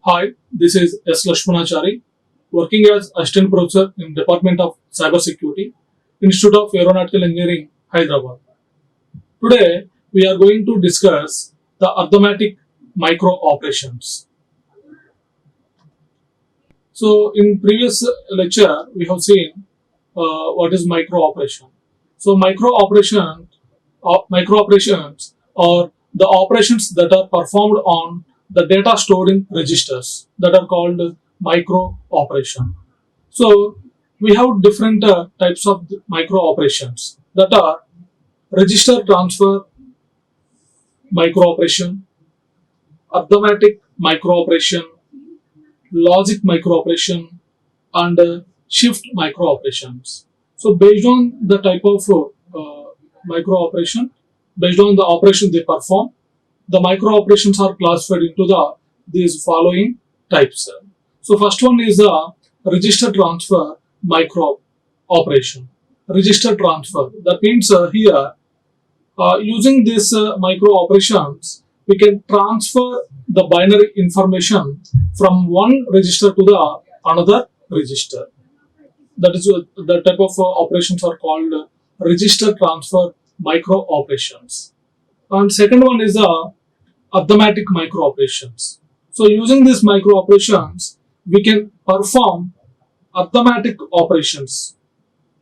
Hi, this is S. Lakshmanachari, working as Assistant Professor in Department of Cybersecurity, Institute of Aeronautical Engineering, Hyderabad. Today, we are going to discuss the arithmetic micro operations. So, in previous lecture, we have seen what is micro operation. So, micro operations are the operations that are performed on the data stored in registers that are called micro operation. So, we have different types of micro operations that are register transfer micro operation, arithmetic micro operation, logic micro operation, and shift micro operations. So based on the type of micro operation, based on the operation they perform, the micro operations are classified into these following types. So first one is the register transfer micro operation. Register transfer. That means here using these micro operations, we can transfer the binary information from one register to the another register. That is the type of operations are called register transfer micro operations. And second one is the arithmetic micro operations. So using these micro operations, we can perform arithmetic operations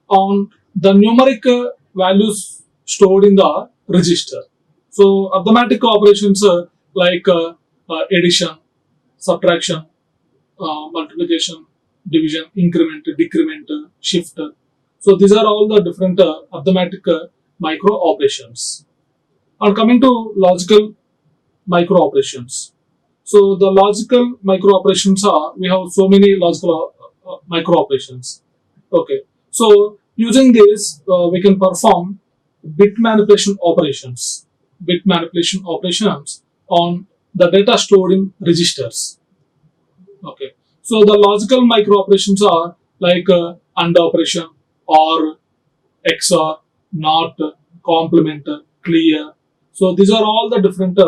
on the numeric values stored in the register. So arithmetic operations like addition, subtraction, multiplication, division, increment, decrement, shift. So these are all the different arithmetic micro operations. And coming to logical micro operations. So the logical micro operations are, we have so many logical micro operations. Okay. So using this, we can perform bit manipulation operations. Bit manipulation operations on the data stored in registers. Okay. So the logical micro operations are like AND operation or XOR, NOT, complement, clear. So these are all the different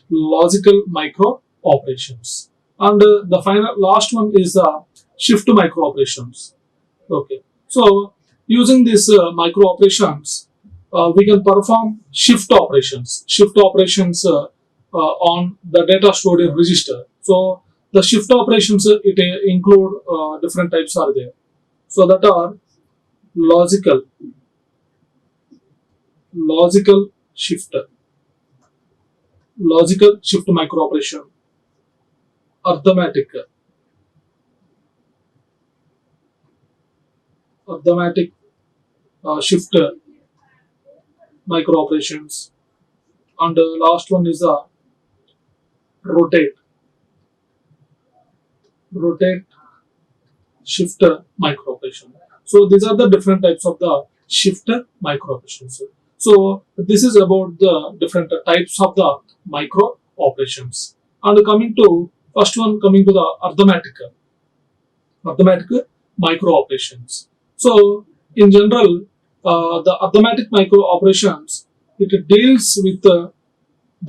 logical micro operations. And the final last one is the shift micro operations. Okay. So using these micro operations, we can perform shift operations. Shift operations on the data stored in register. So the shift operations it include different types are there. So that are logical, logical shifter, logical shift micro operation, arithmetic, arithmetic shift micro operations, and the last one is the rotate, rotate shift micro operation. So these are the different types of the shift micro operations. So this is about the different types of the micro operations. And coming to first one, coming to the arithmetic micro operations. So in general, the arithmetic micro operations it deals with the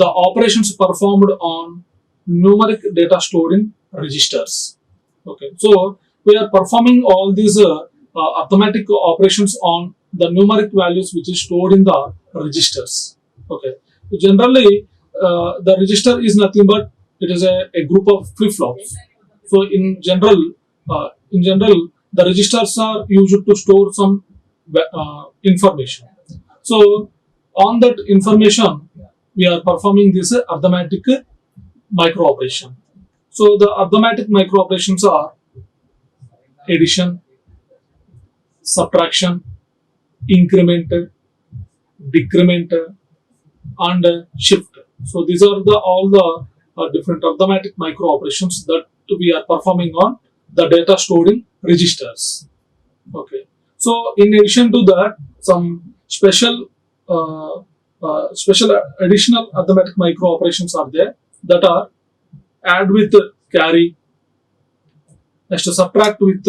operations performed on numeric data stored in registers. Okay, so we are performing all these arithmetic operations on the numeric values which is stored in the registers. Okay, generally the register is nothing but it is a group of flip flops. So in general, the registers are used to store some information. So on that information, we are performing this arithmetic micro operation. So the arithmetic micro operations are addition, subtraction, increment, decrement, and shift. So these are the all the different arithmetic micro operations that we are performing on the data stored in registers. Okay. So in addition to that, some special additional arithmetic micro operations are there that are add with carry, next subtract with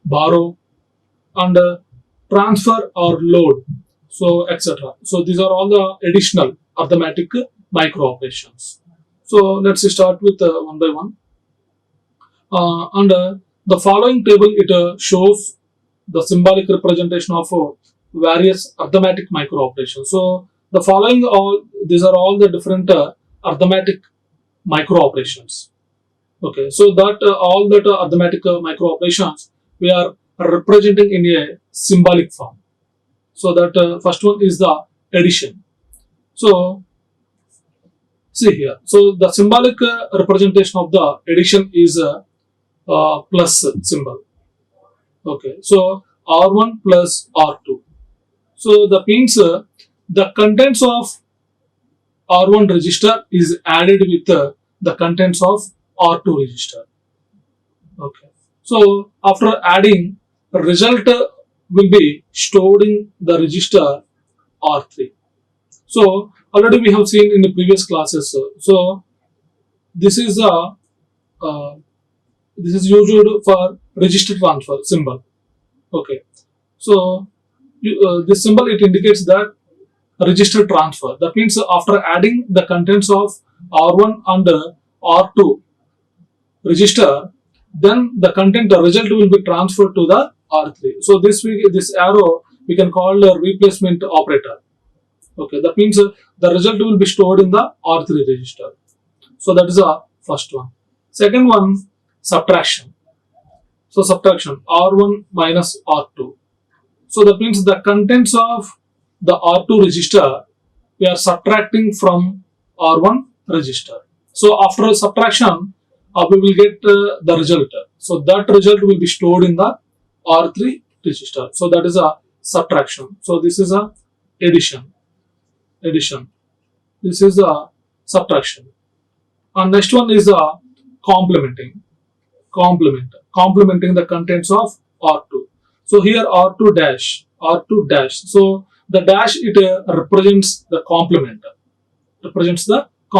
borrow, and transfer or load, so etc. So these are all the additional arithmetic micro operations. So let's start with one by one. And the following table, it shows the symbolic representation of various arithmetic micro operations. So the following all these are all the different arithmetic micro operations. Okay, so that all that arithmetic micro operations we are representing in a symbolic form. So that first one is the addition. So see here. So the symbolic representation of the addition is plus symbol. Okay, so R1 plus R2. So that means the contents of R1 register is added with the contents of R2 register. Okay, so after adding, result will be stored in the register R3. So already we have seen in the previous classes. So this is a this is used for register transfer symbol. Okay, so this symbol, it indicates that register transfer. That means after adding the contents of R1 and R2 register, then the content, the result will be transferred to the R3. So this arrow we can call a replacement operator. Okay, that means the result will be stored in the R3 register. So that is the first one. Second one, subtraction. So subtraction, R1 minus R2. So that means the contents of the R2 register we are subtracting from R1 register. So after subtraction, we will get the result. So that result will be stored in the R3 register. So that is a subtraction. So this is a addition. This is a subtraction. And next one is a complementing. Complementing the contents of R2. So here R2 dash. So the dash, it represents the complement.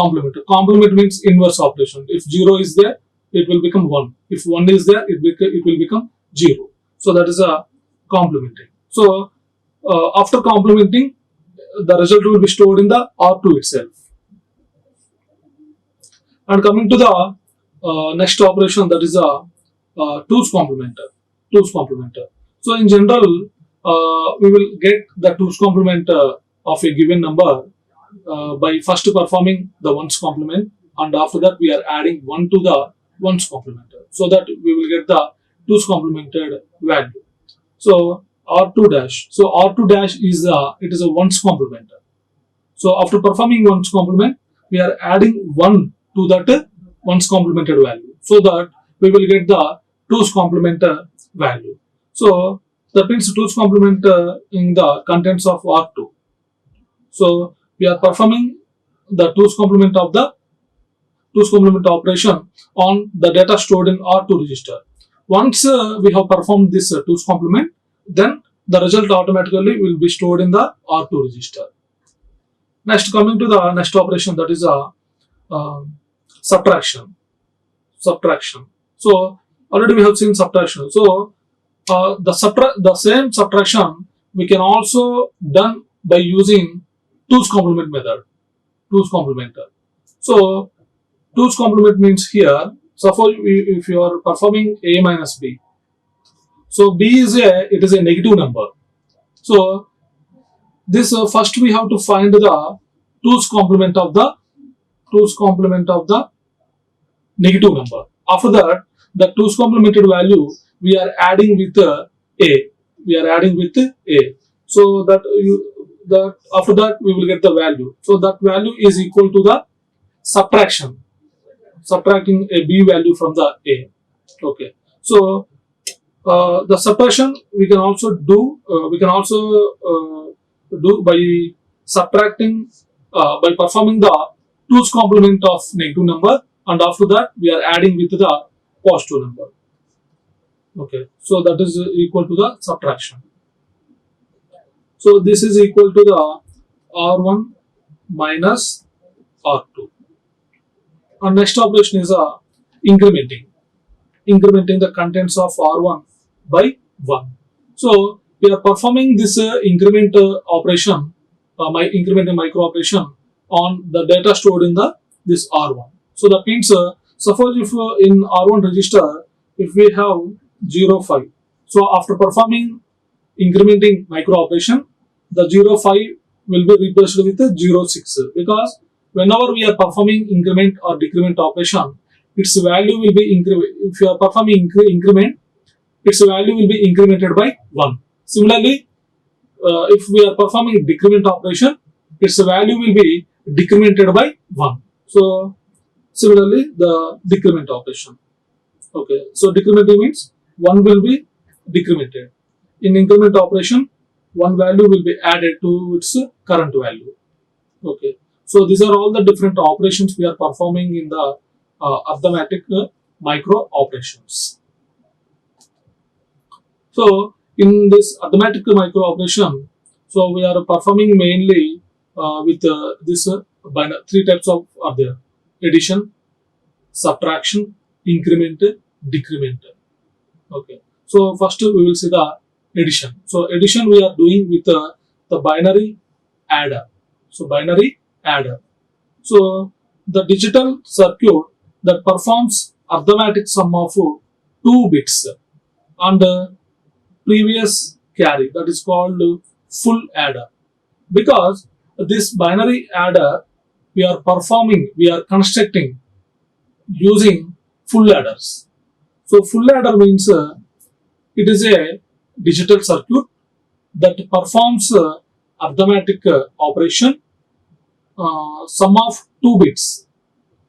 Complement means inverse operation. If 0 is there, it will become 1. If 1 is there, it will become 0. So that is a complementing. So after complementing, the result will be stored in the R2 itself. And coming to the next operation, that is a two's complementer. So in general, we will get the two's complement of a given number by first performing the ones complement, and after that we are adding 1 to the ones complementer, so that we will get the two's complemented value. So R2 dash. So R2 dash is it is a ones complementer. So after performing ones complement, we are adding 1 to that ones complemented value, so that we will get the two's complementer value. So that means two's complement in the contents of R2. So we are performing the two's complement of the two's complement operation on the data stored in R2 register. Once we have performed this two's complement, then the result automatically will be stored in the R2 register. Next, coming to the next operation, that is a subtraction. So already we have seen subtraction. So the same subtraction we can also done by using two's complement method. So two's complement means here, suppose if you are performing A minus B. So B is it is a negative number. So this first we have to find the two's complement of the negative number. After that, the two's complemented value we are adding with A. So that after that we will get the value. So that value is equal to the subtracting a B value from the A. Okay. So the subtraction we can also do. Do by subtracting by performing the two's complement of negative number, and after that we are adding with the positive number. Okay, so that is equal to the subtraction. So this is equal to the R1 minus R2. And next operation is incrementing the contents of R1 by 1. So we are performing this increment operation, incrementing micro operation on the data stored in this R1. So that means Suppose if in R1 register, if we have 0, 5, so after performing incrementing micro operation, the 0, 5 will be replaced with 0, 6, because whenever we are performing increment or decrement operation, its value will be if you are performing increment, its value will be incremented by 1. Similarly, if we are performing decrement operation, its value will be decremented by 1. So similarly, the decrement operation. Okay, so decrementing means 1 will be decremented. In increment operation, one value will be added to its current value. Okay, so these are all the different operations we are performing in the arithmetic micro operations. So in this arithmetic micro operation, so we are performing mainly with this three types of are there: addition, subtraction, increment, decrement. Okay. So first we will see the addition. So addition we are doing with the binary adder. So binary adder. So the digital circuit that performs arithmetic sum of 2 bits and previous carry, that is called full adder. Because this binary adder we are constructing using full adders. So full adder means it is a digital circuit that performs arithmetic operation sum of 2 bits.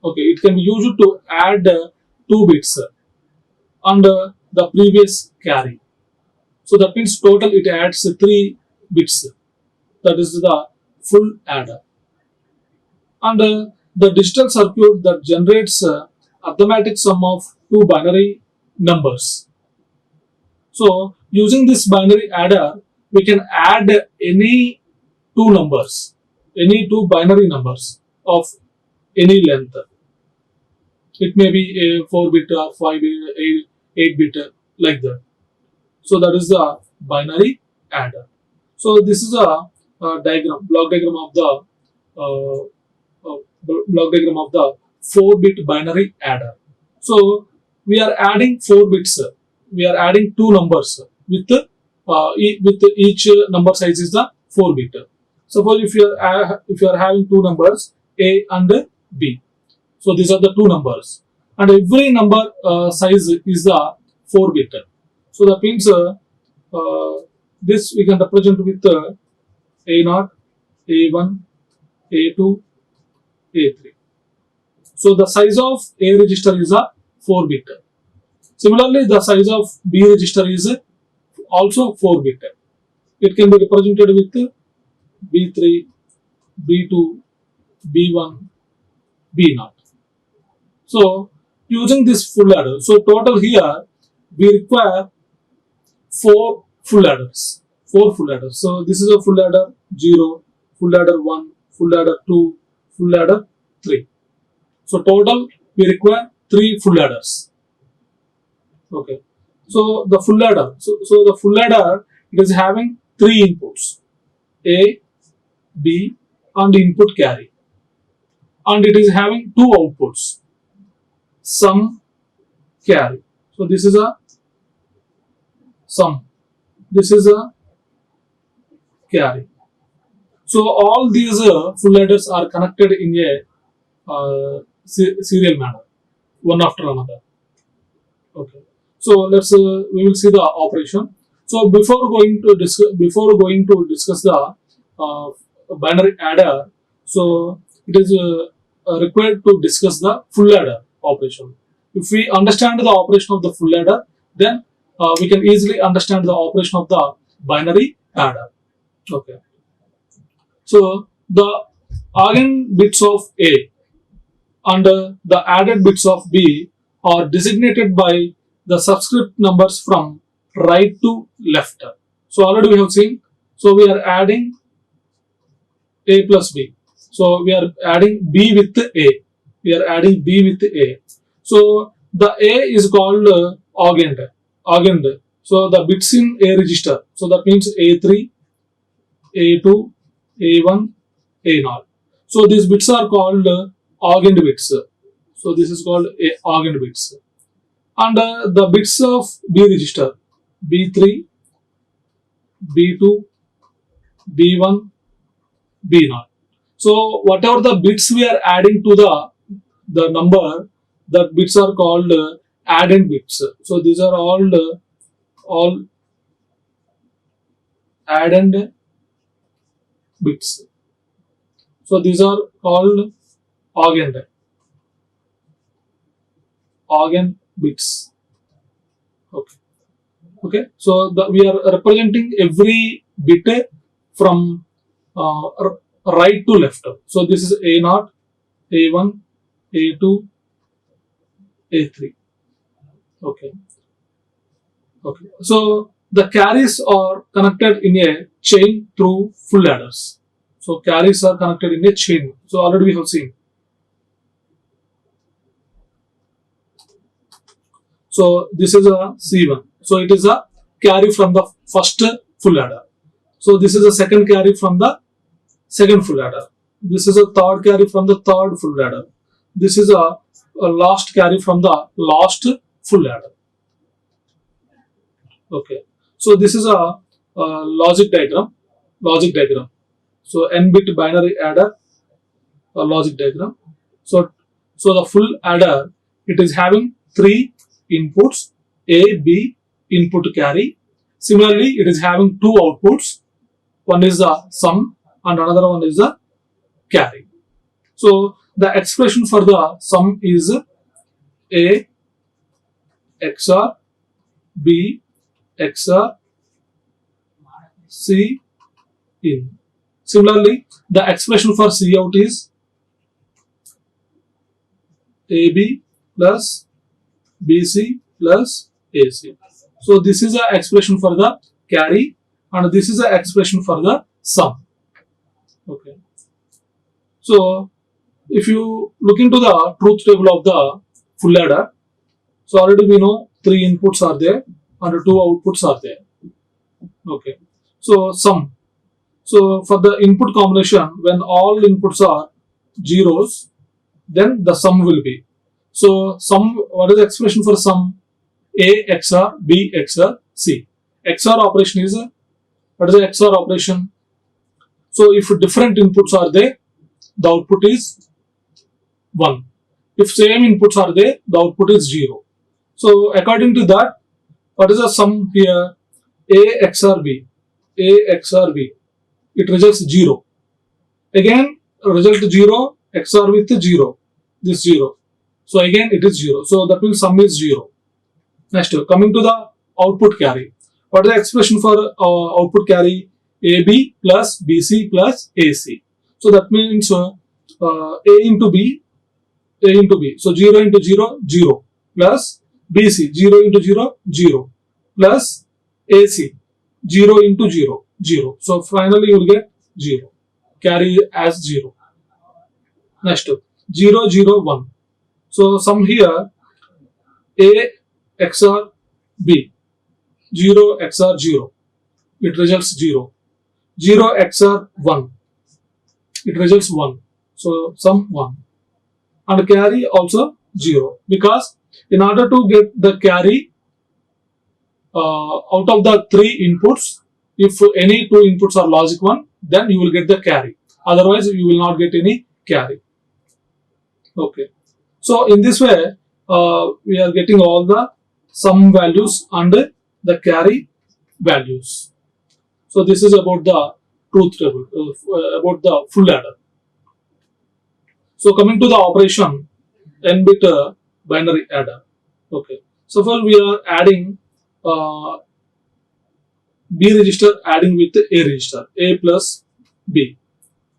Okay, it can be used to add 2 bits and the previous carry. So that means total it adds 3 bits. That is the full adder. And the digital circuit that generates arithmetic sum of 2 binary numbers. So using this binary adder, we can add any any two binary numbers of any length. It may be a 4-bit or 5-bit, 8-bit, like that. So that is the binary adder. So this is a block diagram of the block diagram of the 4-bit binary adder. So we are adding 4 bits. We are adding 2 numbers with with each number size is the 4-bit. Suppose if you are having 2 numbers A and B. So these are the 2 numbers, and every number size is the 4-bit. So that means this we can represent with A0, A1, A2, A3. So the size of A register is a 4-bit. Similarly, the size of B register is also 4-bit. It can be represented with B3, B2, B1, B0. So using this full adder, so total here we require 4 full adders. 4 full adders. So this is a full adder 0, full adder 1, full adder 2, full adder 3. So total we require 3 full adders. Okay. So the full adder. So the full adder, it is having 3 inputs: A, B, and input carry. And it is having 2 outputs: sum, carry. So this is a sum. This is a carry. So all these full adders are connected in a serial manner, one after another. Okay. So we will see the operation. So before going to discuss the binary adder, so it is required to discuss the full adder operation. If we understand the operation of the full adder, then we can easily understand the operation of the binary adder. Okay. So the eigen bits of A and the added bits of B are designated by the subscript numbers from right to left. So already we have seen. So we are adding A plus B. So we are adding B with A. We are adding B with A. So the A is called augend. So the bits in A register. So that means A3, A2, A1, A0. So these bits are called augend bits. So this is called a AND bits. And the bits of B register, B3, B2, B1, B0. So whatever the bits we are adding to the number, the bits are called addend bits. So these are all addend bits. So these are called AND bits. Okay. So we are representing every bit from right to left. So this is A0, A1, A2, A3. Okay. So the carries are connected in a chain through full ladders. So carries are connected in a chain. So already we have seen. So this is a C1. So it is a carry from the first full ladder. So this is a second carry from the second full ladder. This is a third carry from the third full ladder. This is a last carry from the last full ladder. Okay. So this is a logic diagram. So n bit binary adder, a logic diagram. So the full adder, it is having 3 inputs, A, B, input carry. Similarly, it is having 2 outputs. One is the sum and another one is the carry. So the expression for the sum is A XOR B XOR C in. Similarly, the expression for C out is AB plus BC plus AC. So this is the expression for the carry and this is the expression for the sum. Okay. So if you look into the truth table of the full ladder, so already we know 3 inputs are there and 2 outputs are there. Okay. So sum. So for the input combination, when all inputs are zeros, then the sum will be. So sum, what is the expression for sum? A XOR B XOR C. XOR operation is, what is the XOR operation? So if different inputs are there, the output is 1. If same inputs are there, the output is 0. So according to that, what is the sum here? A XOR B. A XOR B. It results 0. Again, result 0 XOR with 0. This 0. So again it is 0. So that means sum is 0. Next, coming to the output carry. What is the expression for output carry? AB plus BC plus AC. So that means A into B. So 0 into 0, 0. Plus BC, 0 into 0, 0. Plus AC, 0 into 0, 0. So finally you will get 0. Carry as 0. Next, 0, 0, 1. So sum here, A XOR B, 0 XOR 0. It results 0. 0 XOR 1. It results 1. So sum 1. And carry also 0. Because in order to get the carry out of the 3 inputs, if any 2 inputs are logic 1, then you will get the carry. Otherwise, you will not get any carry. Okay. So in this way, we are getting all the sum values and the carry values. So this is about the truth table, about the full ladder. So coming to the operation, n bit binary adder. Okay. So first we are adding B register adding with A register, A plus B.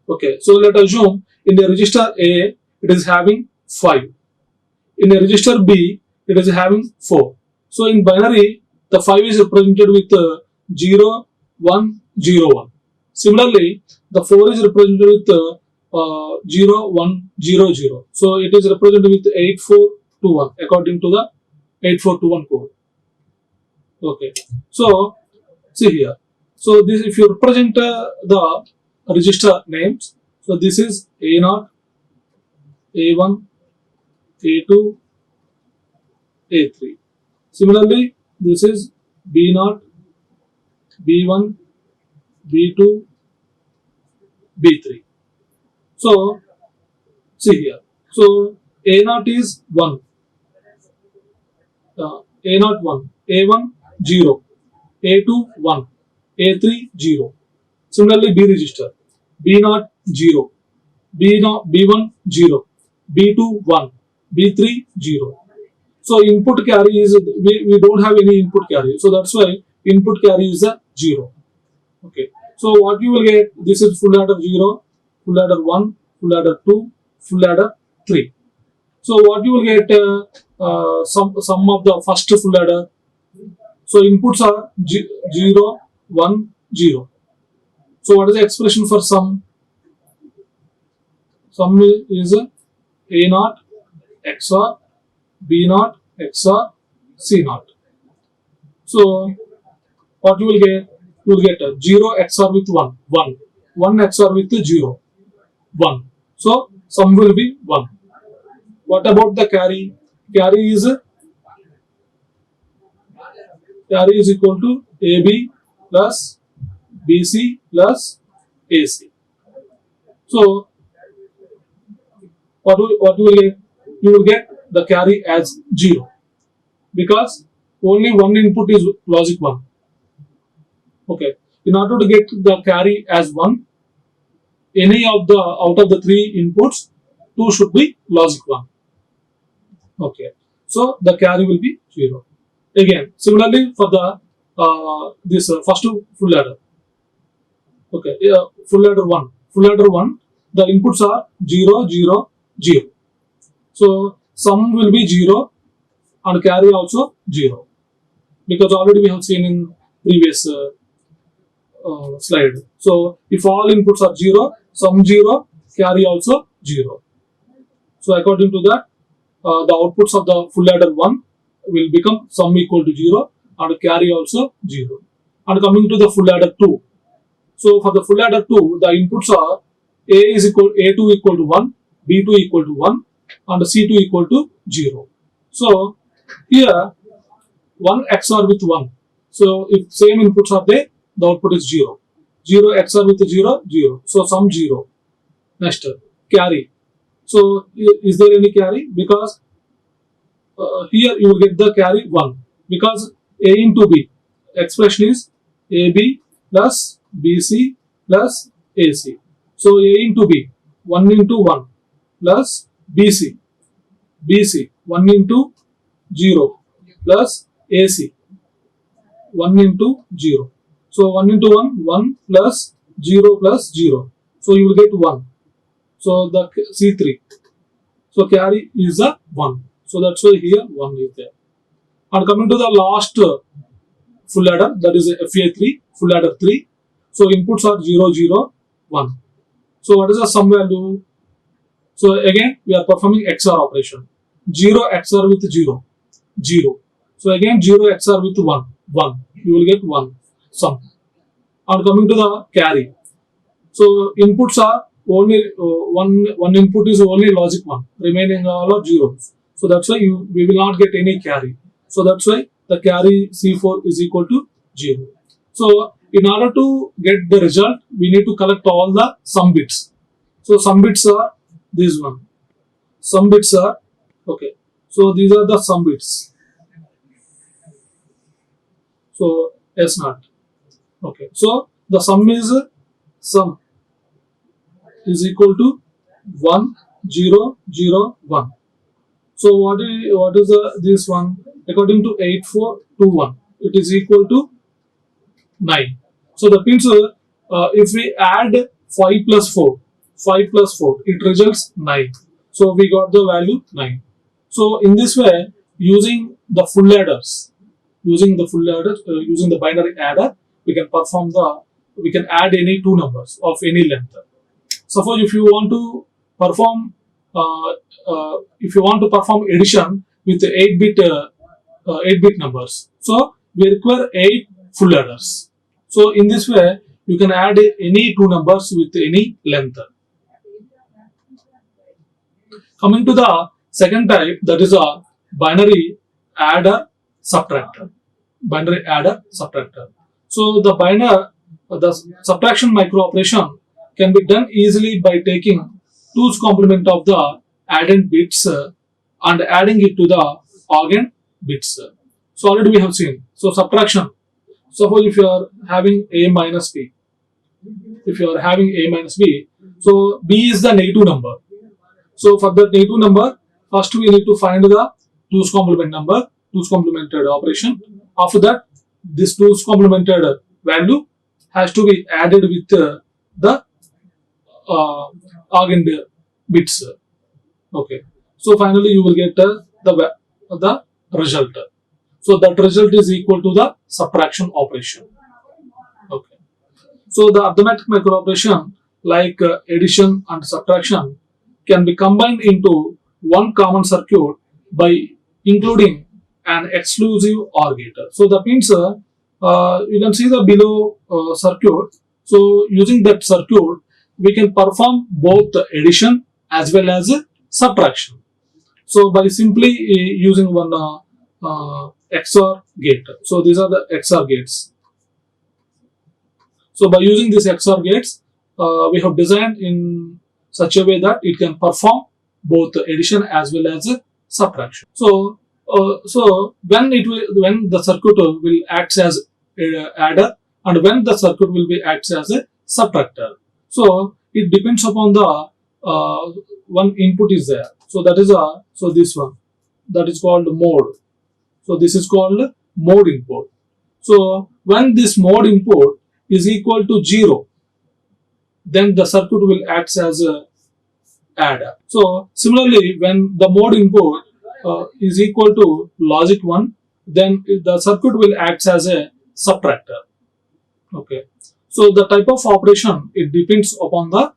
Okay. So let us assume in the register A it is having 5. In a register B it is having 4. So in binary the 5 is represented with 0, 1, 0, 1. Similarly, the 4 is represented with 0, 1, 0, 0. So it is represented with 8, 4, 2, 1 according to the 8, 4, 2, 1 code. Okay. So see here. So this, if you represent the register names, so this is A0, A1, A2, A3. Similarly, this is B0, B1, B2, B3. So, see here. So, A0 is 1, A0 1, A1 0, A2 1, A3 0. Similarly, B register, B0 0, B0, B1 0, B2 1, B3 0. So input carry is we don't have any input carry. So that's why input carry is a 0. Okay. So what you will get, this is full adder 0, full adder 1, full adder 2, full adder 3. So what you will get sum of the first full adder. So inputs are 0, 1, 0. So what is the expression for sum? Sum is A0 XOR B0 XOR C0. So what you will get? You will get 0 XOR with 1, 1. 1 XOR with 0, 1. So sum will be 1. What about the carry? Carry is equal to AB plus BC plus AC. So what you will get? You will get the carry as 0 because only one input is logic 1. Okay. In order to get the carry as 1, any of the out of the 3 inputs, 2 should be logic 1. Okay. So the carry will be 0. Again, similarly for the this first full adder. Okay. Full adder 1. Full adder 1. The inputs are 0, 0, 0. So sum will be 0 and carry also 0 because already we have seen in previous slide. So if all inputs are 0, sum 0, carry also 0. So according to that, the outputs of the full adder 1 will become sum equal to 0 and carry also 0. And coming to the full adder 2. So for the full adder 2, the inputs are A2 equal to 1, B2 equal to 1 and C2 equal to 0. So here 1 XOR with 1. So if same inputs are there, the output is 0. 0 XOR with 0, 0. So sum 0. Next, carry. So is there any carry? Because here you will get the carry 1. Because A into B. Expression is AB plus BC plus AC. So A into B. 1 into 1 plus BC. BC. 1 into 0 plus AC. 1 into 0. So 1 into 1, 1 plus 0 plus 0. So you will get 1. So the C3. So carry is a 1. So that's why here 1 is there. And coming to the last full adder, that is FA3, full adder 3. So inputs are 0, 0, 1. So what is the sum value? So again we are performing XOR operation. 0 XOR with 0, 0. So again 0 XOR with 1, 1. You will get 1 sum. And coming to the carry. So inputs are only one input is only logic 1. Remaining all are zeros. So that's why we will not get any carry. So that's why the carry C4 is equal to 0. So in order to get the result, we need to collect all the sum bits. So sum bits are this one. Sum bits are okay. So these are the sum bits. So S0. Okay. So the sum is equal to 1, 0, 0, 1. So what is this one? According to 8421, it is equal to 9. So that means if we add 5 plus 4, 5 plus 4, it results 9. So we got the value 9. So in this way, using the full adders, using the binary adder, we can add any two numbers of any length. Suppose if you want to perform addition with 8-bit numbers, so we require 8 full adders. So in this way, you can add any two numbers with any length. Coming to the Second type, that is a binary adder subtractor. Binary adder subtractor. So the subtraction micro operation can be done easily by taking 2's complement of the addend bits and adding it to the argand bits. So already we have seen. So subtraction. Suppose if you are having a minus b, if you are having a minus b, so b is the negative number. So for that negative number, first we need to find the 2's complement number, 2's complemented operation. After that, this 2's complemented value has to be added with the argand bits. Okay. So finally, you will get the result. So that result is equal to the subtraction operation. Okay. So the arithmetic micro operation like addition and subtraction can be combined into one common circuit by including an exclusive OR gate. So that means you can see the below circuit. So using that circuit, we can perform both addition as well as subtraction. So by simply using one XOR gate. So these are the XOR gates. So by using these XOR gates, we have designed in such a way that it can perform both addition as well as subtraction. So when the circuit will act as adder and when the circuit will be acts as a subtractor. So it depends upon the one input is there. So that is this one, that is called mode. So this is called mode input. So when this mode input is equal to 0, then the circuit will act as a adder. So similarly, when the mode input is equal to logic 1, then the circuit will act as a subtractor. Okay. So the type of operation, it depends upon the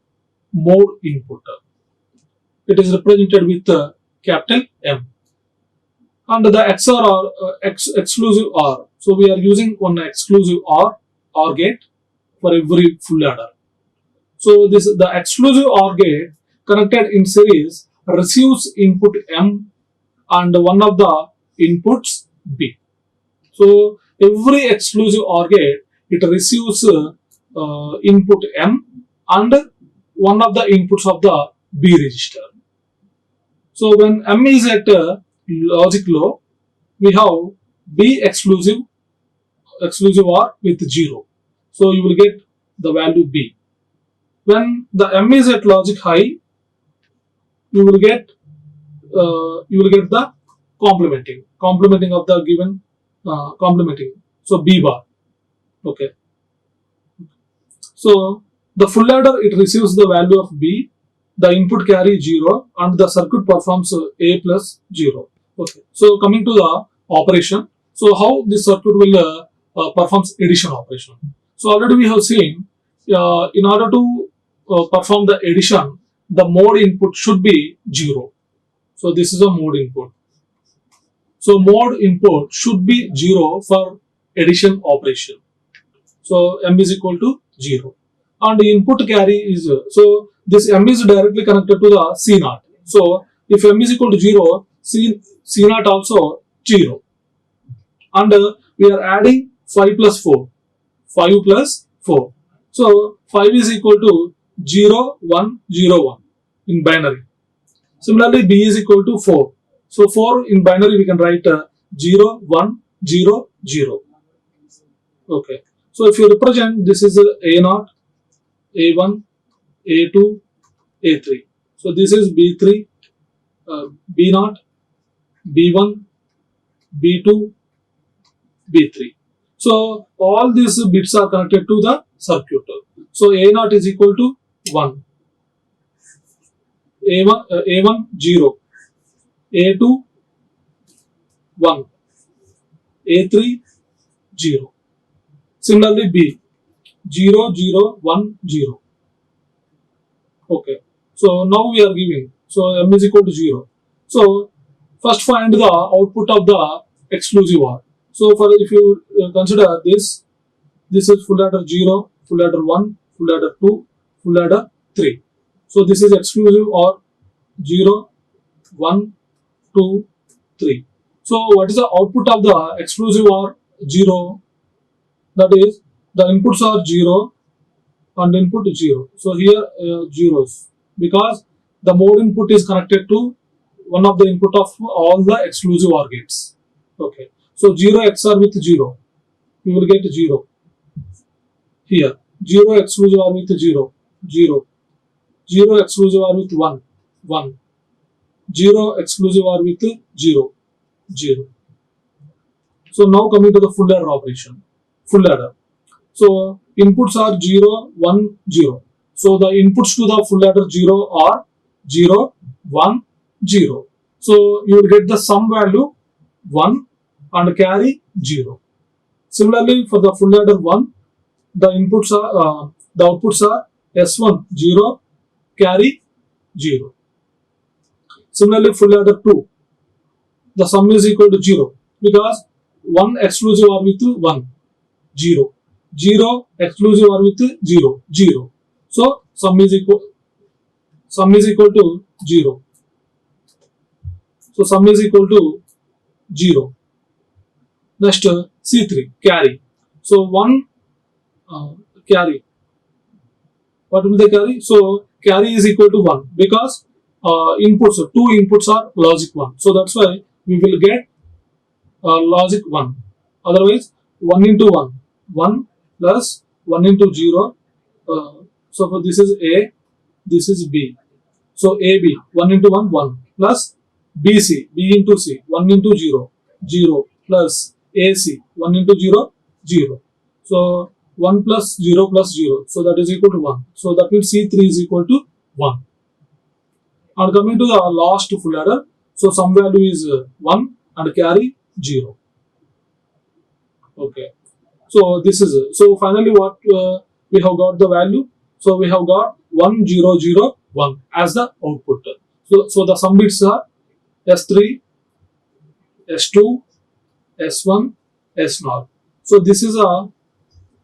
mode input. It is represented with capital M. And the XOR or exclusive OR. So we are using one exclusive OR gate for every full adder. So the exclusive OR gate connected in series receives input M and one of the inputs B. So every exclusive OR gate, it receives input M and one of the inputs of the B register. So when M is at logic low, we have B exclusive OR with 0. So you will get the value B. When the M is at logic high, you will get the complementing of the given complementing. So B bar. Okay. So the full adder, it receives the value of B, the input carry 0 and the circuit performs A plus 0. Okay. So coming to the operation. So how this circuit will performs addition operation. So already we have seen in order to perform the addition, the mode input should be 0. So this is a mode input. So mode input should be 0 for addition operation. So M is equal to 0. And the input carry is, so this M is directly connected to the C0. So if M is equal to 0, C0 also 0. And we are adding 5 plus 4. 5 plus 4. So 5 is equal to 0, 1, 0, 1 in binary. Similarly, B is equal to 4. So 4 in binary we can write 0, 1, 0, 0. Okay. So if you represent, this is A0, A1, A2, A3. So this is B3, B0, B1, B2, B3. So all these bits are connected to the circuit. So A0 is equal to 1, A1 0, A2 1, A3 0. Similarly B 0 0 1 0. Okay. So now we are giving. So M is equal to 0. So first find the output of the exclusive OR. So for if you consider this is full adder 0, full adder 1, full adder 2, full adder 3. So this is exclusive OR 0, 1, 2, 3. So what is the output of the exclusive OR? 0. That is, the inputs are 0 and input 0. So here zeros, because the mode input is connected to one of the input of all the exclusive OR gates. Okay. So 0 XOR with 0, you will get 0. Here 0 exclusive OR with 0, 0. 0 exclusive OR with 1, 1. 0 exclusive OR with 0, 0. So now coming to the full adder operation. Full adder. So inputs are 0, 1, 0. So the inputs to the full adder 0 are 0, 1, 0. So you will get the sum value 1 and carry 0. Similarly, for the full adder 1, the inputs are the outputs are S1 0, carry 0. Similarly, full adder 2, the sum is equal to 0 because 1 exclusive OR with 1, 0. 0 exclusive OR with 0, 0. So sum is equal to 0. So sum is equal to 0. Next C3 carry. So 1 carry. What will they carry? So carry is equal to 1 because inputs, 2 inputs are logic 1. So that's why we will get logic 1. Otherwise 1 into 1, 1 plus 1 into 0. So for this is A, this is B. So AB, 1 into 1, 1 plus BC, B into C, 1 into 0, 0 plus AC, 1 into 0, 0. So 1 plus 0 plus 0. So that is equal to 1. So that means C3 is equal to 1. And coming to the last full adder, so sum value is 1 and carry 0. Okay. So this is so finally what we have got the value. So we have got 1 0 0 1 as the output. So the sum bits are S3, S2, S1, S0. So this is a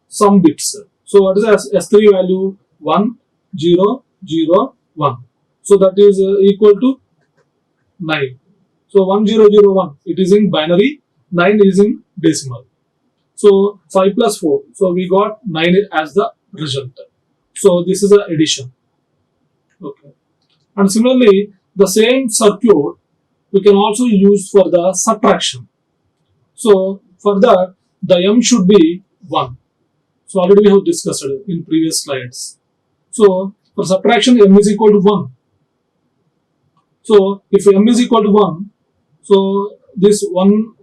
sum bits. So what is S3 value? 1 0 0 1. So that is equal to 9. So 1 0 0 1, it is in binary, 9 is in decimal. So 5 plus 4. So we got 9 as the result. So this is the addition. Okay. And similarly, the same circuit we can also use for the subtraction. So for that, the m should be 1. So already we have discussed it in previous slides. So for subtraction, m is equal to 1. So if m is equal to 1, so this one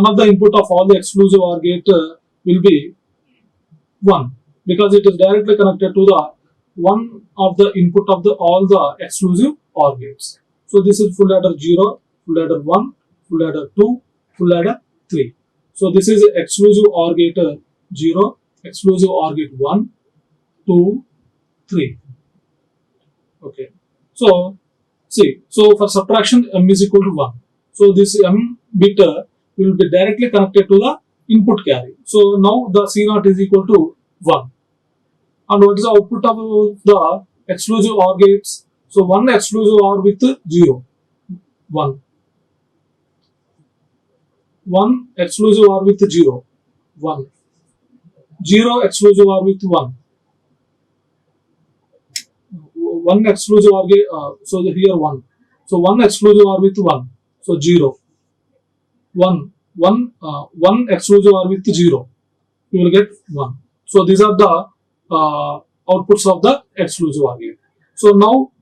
of the input of all the exclusive OR gate will be 1 because it is directly connected to the one of the input of the all the exclusive OR gates. So this is full adder 0, full adder 1, full adder 2, full adder 3. So this is exclusive OR gate 0, exclusive OR gate 1, 2, 3. Okay. So see, so for subtraction m is equal to 1. So this m bit will be directly connected to the input carry. So now the C0 is equal to 1. And what is the output of the exclusive OR gates? So 1 exclusive OR with 0, 1. 1 exclusive OR with 0, 1. 0 exclusive OR with 1. 1 exclusive OR gate, so here 1. So 1 exclusive OR with 1, so 0. 1 exclusive OR with 0, you will get 1. So these are the outputs of the exclusive OR gate. So now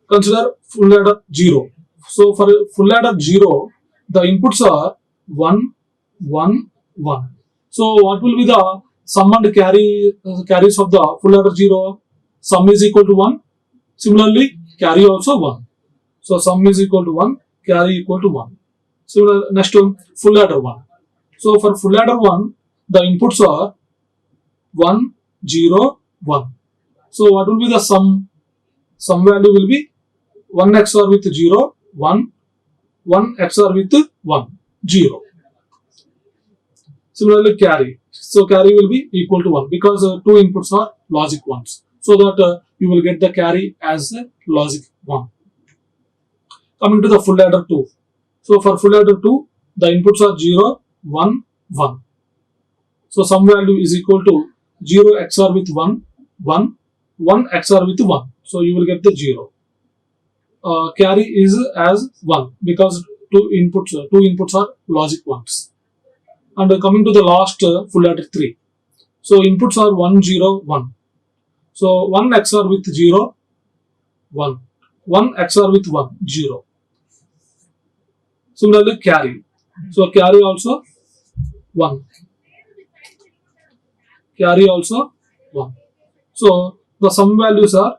consider full adder 0. So for full adder 0, the inputs are 1, 1, 1. So what will be the sum and carries of the full adder 0? Sum is equal to 1. Similarly, carry also 1. So sum is equal to 1, carry equal to 1. Similar next one, full adder 1. So for full adder 1, the inputs are 1, 0, 1. So what will be the sum? Sum value will be 1 XOR with 0, 1, 1 XOR with 1, 0. Similarly carry. So carry will be equal to 1 because 2 inputs are logic ones. So that you will get the carry as logic 1. Coming to the full adder 2. So for full adder 2, the inputs are 0, 1, 1. So sum value is equal to 0 XOR with 1, 1, 1 XOR with 1. So you will get the 0. Carry is as 1 because two inputs are logic ones. And coming to the last full adder 3. So inputs are 1, 0, 1. So 1 XOR with 0, 1. 1 XOR with 1, 0. Similarly, carry. So carry also 1. Carry also 1. So the sum values are,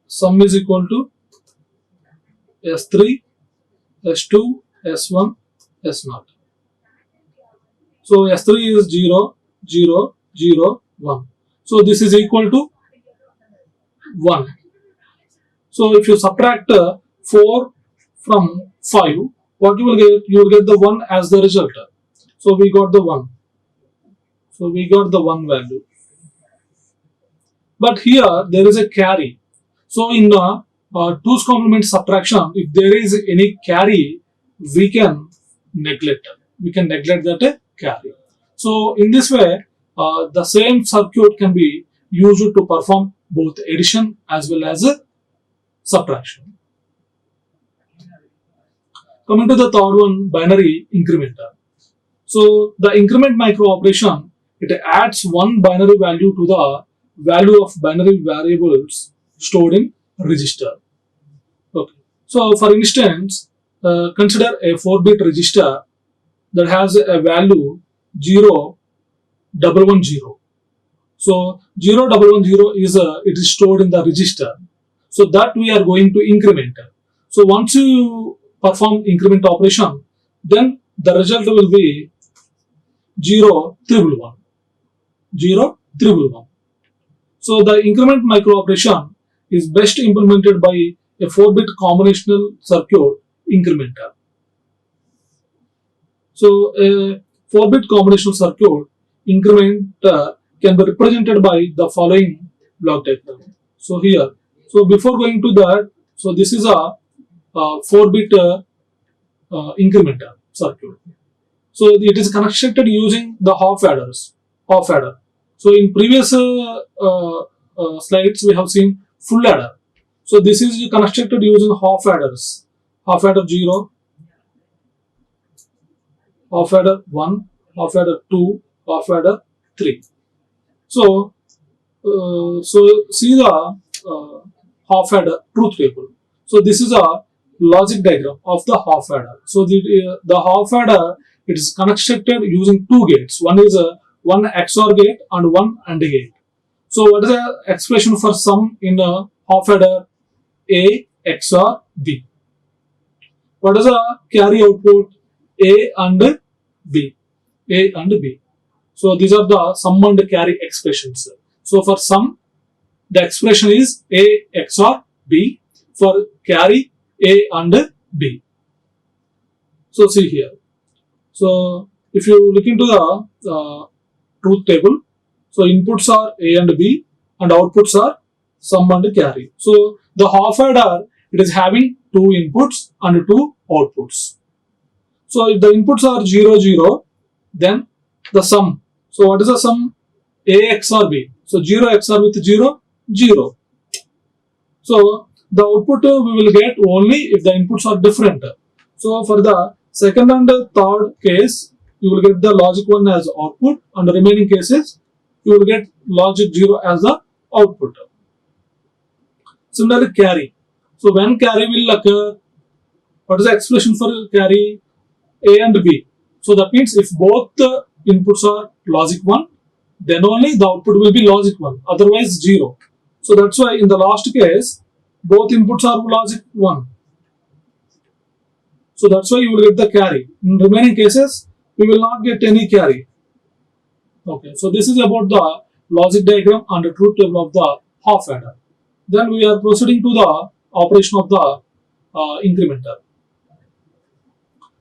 sum is equal to S3, S2, S1, S0. So S3 is 0, 0, 0, 1. So this is equal to 1. So if you subtract 4 from 5, what you will get? You will get the 1 as the result. So we got the 1. So we got the 1 value. But here there is a carry. So in the 2's complement subtraction, if there is any carry, we can neglect. We can neglect that carry. So in this way, the same circuit can be used to perform both addition as well as subtraction. Coming to the third one, binary incrementer. So the increment micro operation, it adds one binary value to the value of binary variables stored in register. Okay. So for instance, consider a 4-bit register that has a value 0, 110. So 0, 110 is it is stored in the register. So that we are going to increment. So once you perform increment operation, then the result will be 0, 111. 0, 111. So the increment micro operation is best implemented by a 4-bit combinational circuit incrementer. So a 4-bit combinational circuit incrementer can be represented by the following block diagram. So here, so before going to that, so this is a 4-bit incrementer circuit. So it is constructed using the half adders. Half adder. So in previous slides we have seen full adder. So this is constructed using half adders. Half adder 0, half adder 1, half adder 2, half adder 3. So see the half adder truth table. So this is a logic diagram of the half adder. So the half adder, it is constructed using two gates. One is one XOR gate and one AND gate. So what is the expression for sum in a half adder? A XOR B. What is the carry output? A and B. A and B. So these are the sum and carry expressions. So for sum, the expression is A XOR B. For carry, A and B. So see here. So if you look into the truth table, so inputs are A and B and outputs are sum and carry. So the half adder, it is having two inputs and two outputs. So if the inputs are 0, 0, then the sum. So what is the sum? A XOR B. So 0 XOR with 0, 0. So the output we will get only if the inputs are different. So for the second and third case, you will get the logic 1 as output, and the remaining cases you will get logic 0 as the output. Similarly, carry. So when carry will occur, what is the expression for carry? A and B. So that means if both the inputs are logic 1, then only the output will be logic 1, otherwise 0. So that's why in the last case, both inputs are logic 1. So that's why you will get the carry. In remaining cases, we will not get any carry. Okay, so this is about the logic diagram and the truth table of the half adder. Then we are proceeding to the operation of the incrementer.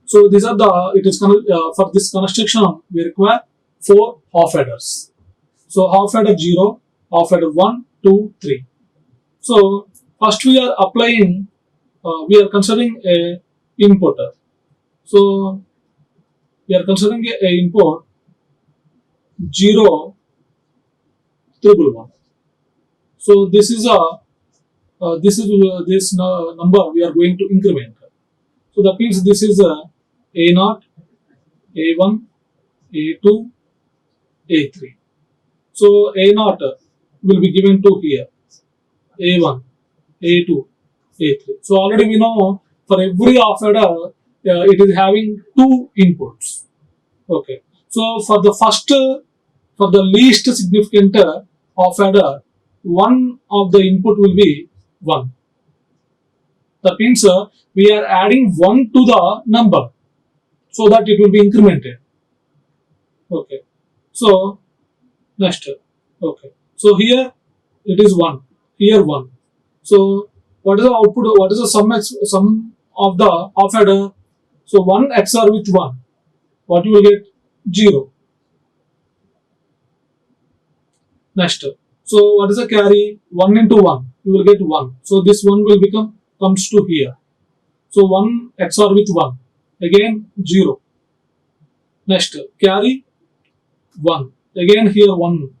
So these are the, it is for this construction we require 4 half adders. So half adder 0, half adder 1, 2, 3. So first we are applying we are considering a inputter. So we are considering a input 0 triple 1. So this number we are going to increment. So that means this is A0, A1, A2, A3. So A0 will be given to here, A1, A2, A3. So already we know for every half adder it is having two inputs. Okay. So for the least significant half adder, one of the input will be 1. That means we are adding 1 to the number so that it will be incremented. Okay. So next. Okay. So here it is 1. Here 1. So what is the output? What is the sum of the half adder? So 1 XOR with 1. What you will get? 0. Next. So what is the carry? 1 into 1. You will get 1. So this 1 will comes to here. So 1 XOR with 1. Again 0. Next. Carry 1. Again here 1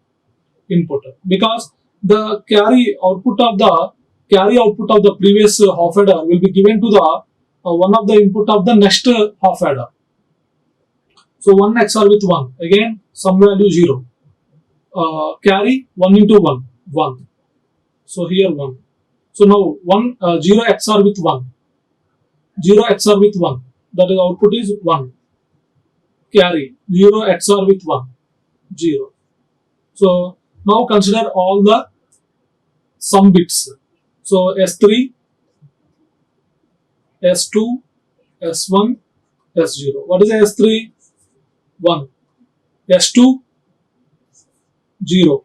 input. Because the carry output of the previous half adder will be given to the one of the input of the next half adder. So 1 XOR with 1. Again some value 0. Carry 1 into 1. 1. So here 1. So now 0 XOR with 1. 0 XOR with 1. That is output is 1. Carry 0 XOR with 1. 0. So now consider all the sum bits. So S3, S2, S1, S0. What is S3? 1. S2, 0.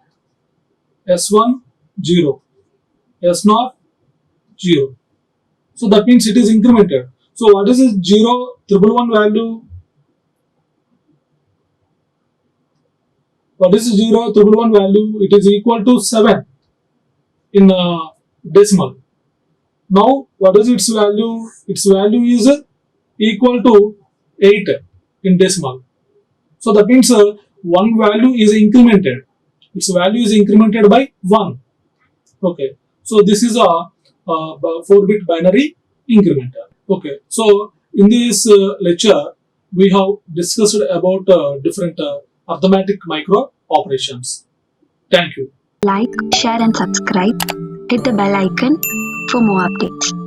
S1, 0. S0, 0. So that means it is incremented. So what is this 0 triple 1 value? What is 0 triple 1 value? It is equal to 7 in decimal. Now what is its value? Its value is equal to 8 in decimal. So that means one value is incremented. Its value is incremented by 1. Okay. So this is a 4-bit binary incrementer. Okay. So in this lecture, we have discussed about different arithmetic micro operations. Thank you. Like, share and subscribe. Hit the bell icon for more updates.